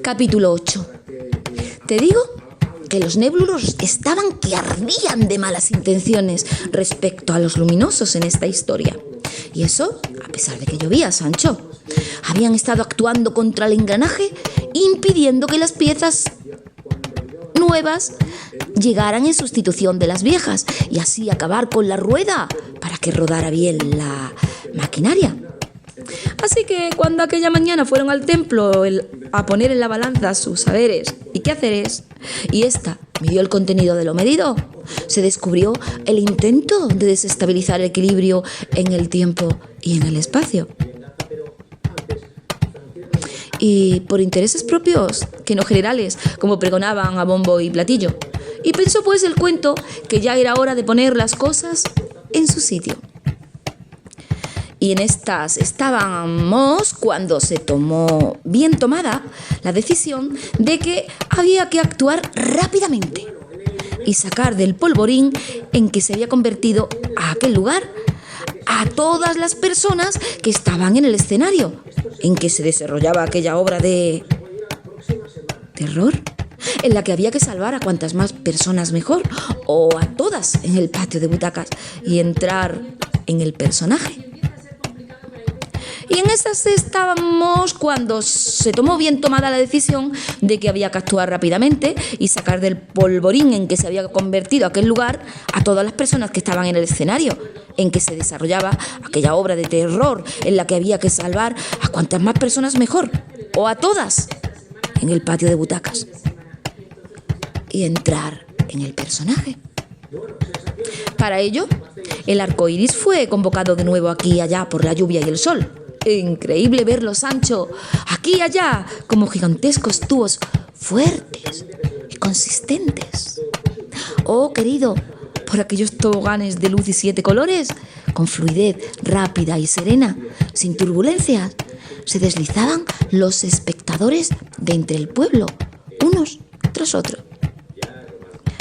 Capítulo 8. Te digo que los néblulos estaban que ardían de malas intenciones respecto a los luminosos en esta historia. Y eso a pesar de que llovía, Sancho. Habían estado actuando contra el engranaje, impidiendo que las piezas nuevas llegaran en sustitución de las viejas y así acabar con la rueda para que rodara bien la maquinaria. Así que cuando aquella mañana fueron al templo a poner en la balanza sus saberes y quehaceres, y ésta midió el contenido de lo medido, se descubrió el intento de desestabilizar el equilibrio en el tiempo y en el espacio. Y por intereses propios, que no generales, como pregonaban a bombo y platillo. Y pensó pues el cuento que ya era hora de poner las cosas en su sitio. Y en estas estábamos cuando se tomó bien tomada la decisión de que había que actuar rápidamente y sacar del polvorín en que se había convertido a aquel lugar a todas las personas que estaban en el escenario en que se desarrollaba aquella obra de terror, en la que había que salvar a cuantas más personas mejor, o a todas en el patio de butacas y entrar en el personaje. Y en estas estábamos cuando se tomó bien tomada la decisión de que había que actuar rápidamente y sacar del polvorín en que se había convertido aquel lugar a todas las personas que estaban en el escenario en que se desarrollaba aquella obra de terror en la que había que salvar a cuantas más personas mejor, o a todas en el patio de butacas y entrar en el personaje. Para ello, el arco iris fue convocado de nuevo aquí y allá por la lluvia y el sol. Increíble verlo, Sancho, aquí y allá, como gigantescos tubos fuertes y consistentes. Oh, querido, por aquellos toboganes de luz y 7 colores, con fluidez rápida y serena, sin turbulencias, se deslizaban los espectadores de entre el pueblo, unos tras otros.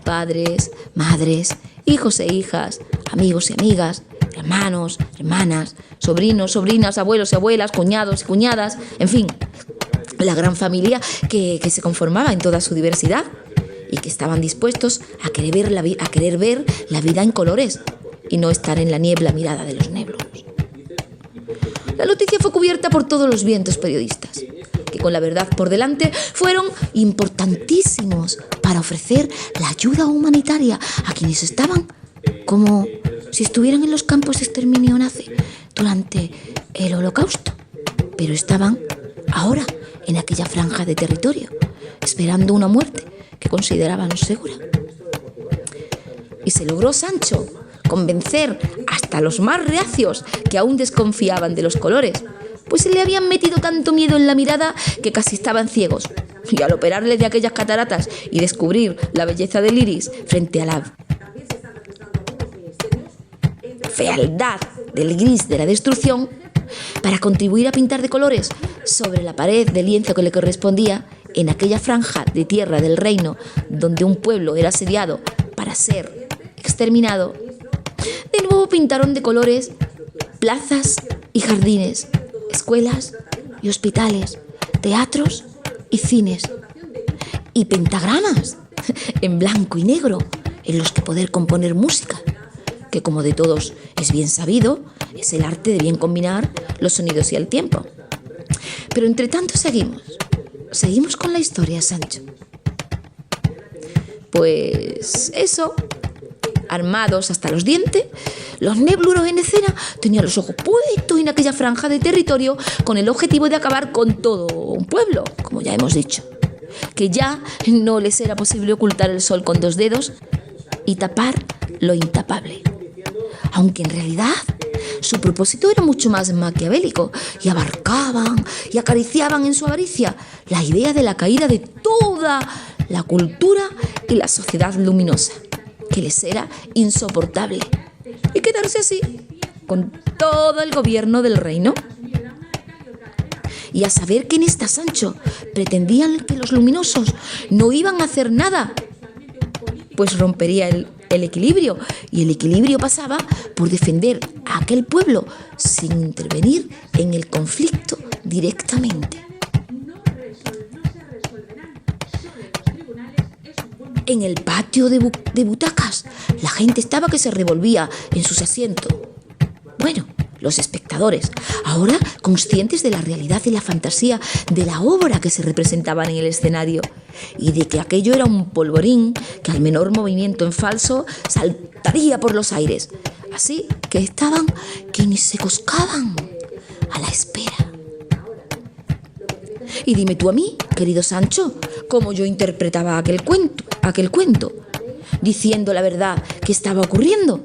Padres, madres, hijos e hijas, amigos y amigas, hermanos, hermanas, sobrinos, sobrinas, abuelos y abuelas, cuñados y cuñadas, en fin, la gran familia que se conformaba en toda su diversidad y que estaban dispuestos a querer ver la vida en colores y no estar en la niebla mirada de los néblulos. La noticia fue cubierta por todos los vientos periodistas, que con la verdad por delante fueron importantísimos para ofrecer la ayuda humanitaria a quienes estaban como si estuvieran en los campos de exterminio nazi durante el Holocausto, pero estaban ahora en aquella franja de territorio, esperando una muerte que consideraban segura. Y se logró, Sancho, convencer hasta los más reacios que aún desconfiaban de los colores, pues se le habían metido tanto miedo en la mirada que casi estaban ciegos. Y al operarle de aquellas cataratas y descubrir la belleza del iris frente a la fealdad del gris de la destrucción, para contribuir a pintar de colores sobre la pared de lienzo que le correspondía en aquella franja de tierra del reino donde un pueblo era asediado para ser exterminado, de nuevo pintaron de colores plazas y jardines, escuelas y hospitales, teatros y cines, y pentagramas en blanco y negro en los que poder componer música, que como de todos es bien sabido, es el arte de bien combinar los sonidos y el tiempo. Pero entre tanto seguimos con la historia, Sancho. Pues eso, armados hasta los dientes, los néblulos en escena tenían los ojos puestos en aquella franja de territorio con el objetivo de acabar con todo un pueblo, como ya hemos dicho, que ya no les era posible ocultar el sol con 2 dedos y tapar lo intapable. Aunque en realidad su propósito era mucho más maquiavélico y abarcaban y acariciaban en su avaricia la idea de la caída de toda la cultura y la sociedad luminosa, que les era insoportable, y quedarse así con todo el gobierno del reino. Y a saber que en esta, Sancho, pretendían que los luminosos no iban a hacer nada, pues rompería el equilibrio, y el equilibrio pasaba por defender a aquel pueblo sin intervenir en el conflicto directamente. En el patio de butacas, la gente estaba que se revolvía en sus asientos. Bueno, los espectadores, ahora conscientes de la realidad y la fantasía de la obra que se representaban en el escenario y de que aquello era un polvorín que al menor movimiento en falso saltaría por los aires. Así que estaban que ni se coscaban a la espera. Y dime tú a mí, querido Sancho, cómo yo interpretaba aquel cuento, diciendo la verdad que estaba ocurriendo.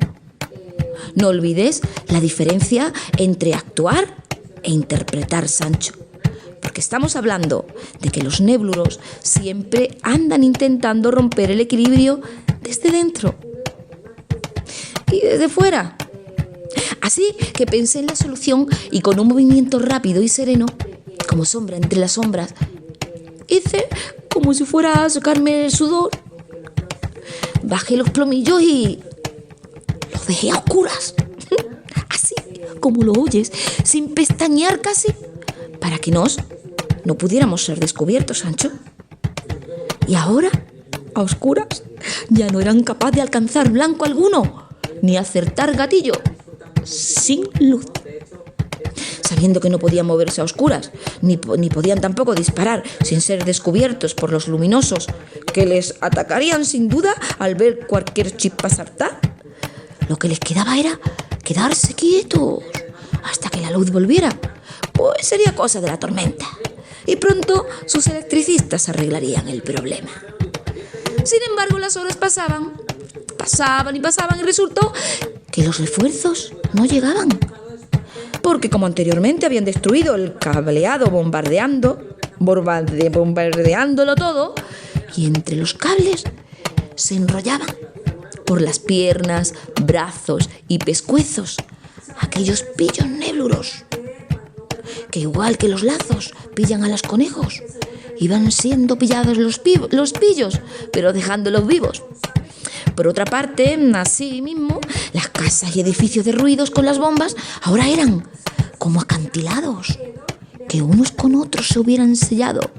No olvides la diferencia entre actuar e interpretar, Sancho, porque estamos hablando de que los nébluros siempre andan intentando romper el equilibrio desde dentro y desde fuera. Así que pensé en la solución y con un movimiento rápido y sereno, como sombra entre las sombras, hice como si fuera a sacarme el sudor. Bajé los plomillos y los dejé a oscuras, así como lo oyes, sin pestañear casi, para que no pudiéramos ser descubiertos, Sancho. Y ahora, a oscuras, ya no eran capaces de alcanzar blanco alguno, ni acertar gatillo, sin luz. Sabiendo que no podían moverse a oscuras, ni podían tampoco disparar sin ser descubiertos por los luminosos, que les atacarían sin duda al ver cualquier chispa saltar, lo que les quedaba era quedarse quietos hasta que la luz volviera, pues sería cosa de la tormenta, y pronto sus electricistas arreglarían el problema. Sin embargo, las horas pasaban y resultó que los refuerzos no llegaban, porque como anteriormente habían destruido el cableado bombardeándolo todo, y entre los cables se enrollaban por las piernas, brazos y pescuezos aquellos pillos nébluros, que igual que los lazos pillan a los conejos, iban siendo pillados los pillos, pero dejándolos vivos. Por otra parte, así mismo, las casas y edificios derruidos con las bombas ahora eran como acantilados, que unos con otros se hubieran sellado.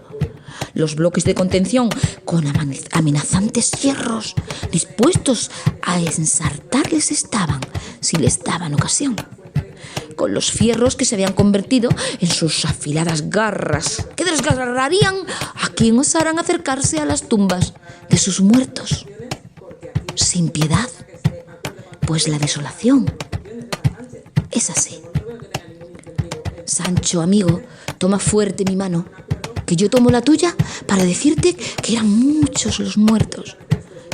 Los bloques de contención con amenazantes hierros dispuestos a ensartarles estaban, si les daban ocasión, con los fierros que se habían convertido en sus afiladas garras, que desgarrarían a quien osaran acercarse a las tumbas de sus muertos. Sin piedad, pues la desolación es así. Sancho, amigo, toma fuerte mi mano, que yo tomo la tuya para decirte que eran muchos los muertos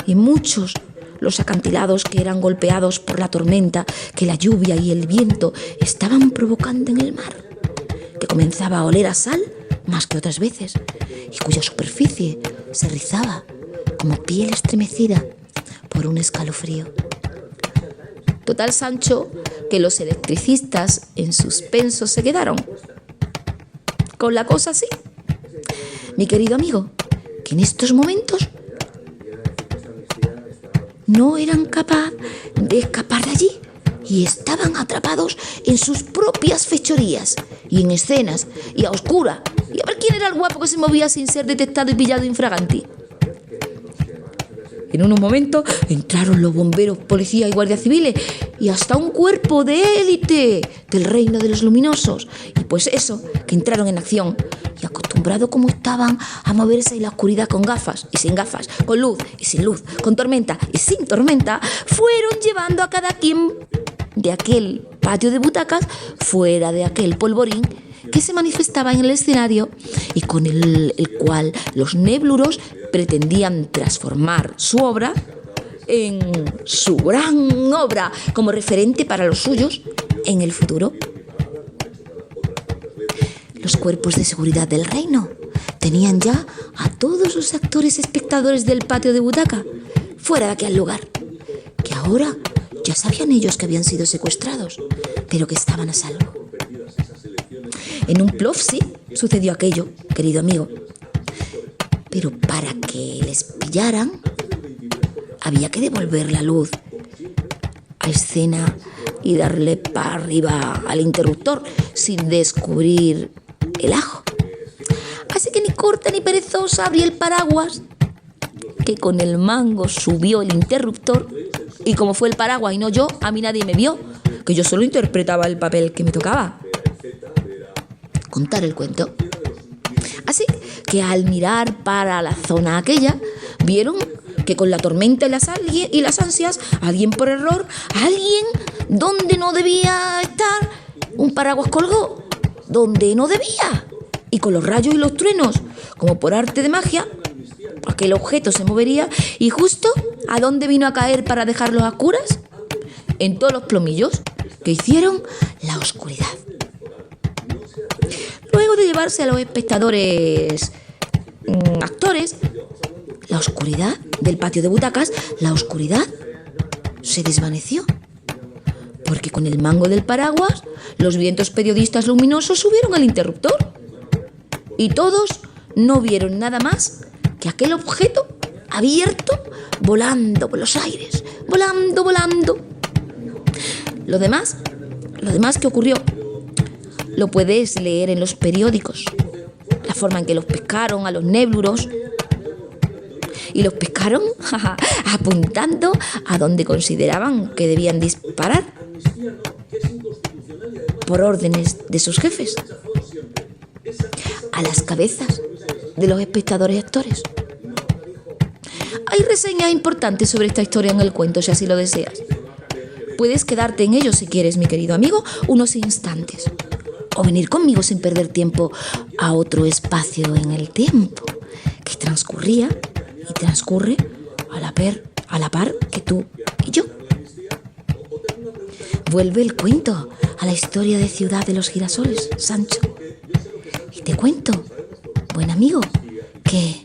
y muchos los acantilados que eran golpeados por la tormenta que la lluvia y el viento estaban provocando en el mar, que comenzaba a oler a sal más que otras veces y cuya superficie se rizaba como piel estremecida por un escalofrío. Total, Sancho, que los electricistas en suspenso se quedaron con la cosa así. Mi querido amigo, que en estos momentos no eran capaces de escapar de allí y estaban atrapados en sus propias fechorías y en escenas y a oscura, y a ver quién era el guapo que se movía sin ser detectado y pillado infraganti. En unos momentos entraron los bomberos, policías y guardias civiles y hasta un cuerpo de élite del reino de los luminosos. Y pues eso, que entraron en acción y acostumbrados como estaban a moverse en la oscuridad con gafas y sin gafas, con luz y sin luz, con tormenta y sin tormenta, fueron llevando a cada quien de aquel patio de butacas fuera de aquel polvorín que se manifestaba en el escenario y con el cual los nébluros pretendían transformar su obra en su gran obra como referente para los suyos en el futuro. Los cuerpos de seguridad del reino tenían ya a todos los actores espectadores del patio de butaca fuera de aquel lugar, que ahora ya sabían ellos que habían sido secuestrados, pero que estaban a salvo. En un plof sí sucedió aquello, querido amigo, pero para que les pillaran había que devolver la luz a escena y darle para arriba al interruptor sin descubrir el ajo. Así que ni corta ni perezosa abrí el paraguas que con el mango subió el interruptor y como fue el paraguas y no yo, a mí nadie me vio, que yo solo interpretaba el papel que me tocaba: contar el cuento. Así que al mirar para la zona aquella, vieron que con la tormenta y las ansias, alguien por error, alguien donde no debía estar, un paraguas colgó donde no debía. Y con los rayos y los truenos, como por arte de magia, aquel objeto se movería y justo ¿a dónde vino a caer para dejarlos a oscuras? En todos los plomillos que hicieron la oscuridad. Luego de llevarse a los espectadores actores, la oscuridad del patio de butacas, la oscuridad se desvaneció. Porque con el mango del paraguas, los vientos periodistas luminosos subieron al interruptor. Y todos no vieron nada más que aquel objeto abierto, volando por los aires, volando, volando. Lo demás que ocurrió, lo puedes leer en los periódicos. La forma en que los pescaron a los nébluros. Y los pescaron apuntando a donde consideraban que debían disparar, por órdenes de sus jefes, a las cabezas de los espectadores actores. Hay reseñas importantes sobre esta historia en el cuento, si así lo deseas. Puedes quedarte en ello si quieres, mi querido amigo, unos instantes, o venir conmigo sin perder tiempo a otro espacio en el tiempo que transcurría y transcurre a la par que tú y yo. Vuelve el cuento a la historia de Ciudad de los Girasoles, Sancho. Y te cuento, buen amigo, que